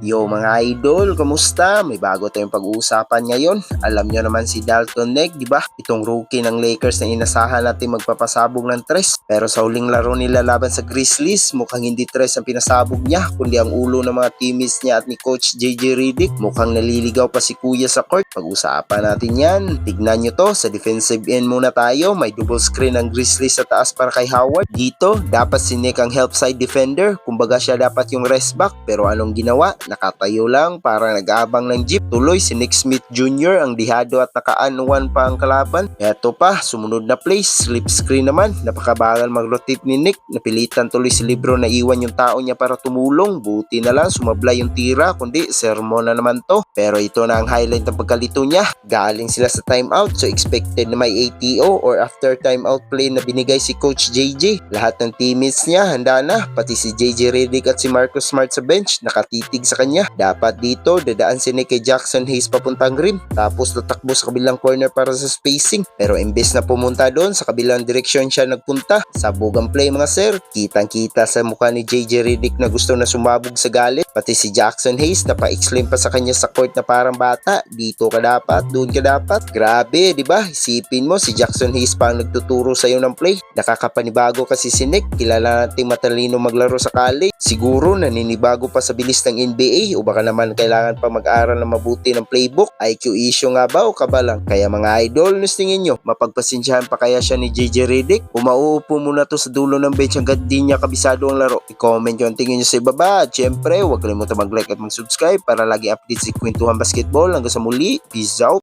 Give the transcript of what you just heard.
Yo mga idol, kamusta? May bago tayong pag-uusapan ngayon. Alam nyo naman si Dalton Neck, di ba? Itong rookie ng Lakers na inasahan natin magpapasabog ng tres. Pero sa huling laro nila laban sa Grizzlies, mukhang hindi tres ang pinasabog niya, kundi ang ulo ng mga teammates niya at ni Coach JJ Redick. Mukhang naliligaw pa si Kuya sa court. Pag-usapan natin yan. Tignan nyo to, sa defensive end muna tayo. May double screen ng Grizzlies sa taas para kay Howard. Dito, dapat si Nick ang help side defender. Kumbaga siya dapat yung rest back. Pero anong ginawa? Nakatayo lang para nag-aabang ng jeep. Tuloy si Nick Smith Jr. ang dihado at naka-1 pa ang kalaban. Eto pa, sumunod na play, slip screen naman. Napakabagal mag-rotate ni Nick. Napilitan tuloy si Libro na iwan yung tao niya para tumulong. Buti na lang sumablay yung tira, kundi sermon na naman to. Pero ito na ang highlight ng pagkalito niya. Galing sila sa timeout, so expected na may ATO or after timeout play na binigay si Coach JJ. Lahat ng teammates niya handa na, pati si JJ Redick at si Marcus Smart sa bench nakatitig sa kanya. Dapat dito dadaan si Nick kay Jackson Hayes papuntang rim, tapos tatakbo sa kabilang corner para sa spacing. Pero imbes na pumunta doon, sa kabilang direksyon siya nagpunta. Sabog ang play mga sir. Kitang kita sa mukha ni JJ Redick na gusto na sumabog sa galit. Pati si Jackson Hayes na pa-exclaim pa sa kanya sa court na parang bata. Dito ka dapat, doon ka dapat. Grabe, di ba? Isipin mo si Jackson Hayes pa ang nagtuturo sa iyo ng play. Nakakapanibago kasi si Nick. Kilala nating matalino maglaro sa college. Siguro naninibago pa sa bilis ng NBA o baka naman kailangan pa mag-aral na mabuti ng playbook. IQ issue nga ba o kabalang? Kaya mga idol, tingin nyo, mapagpasensyahan pa kaya siya ni JJ Redick? O mauupo muna to sa dulo ng bench hanggang di niya kabisado ang laro? I-comment nyo ang tingin nyo sa ibaba. At syempre, huwag kalimutan mag-like at mag-subscribe para lagi update si Kwentuhan Basketball. Hanggang sa muli, peace out!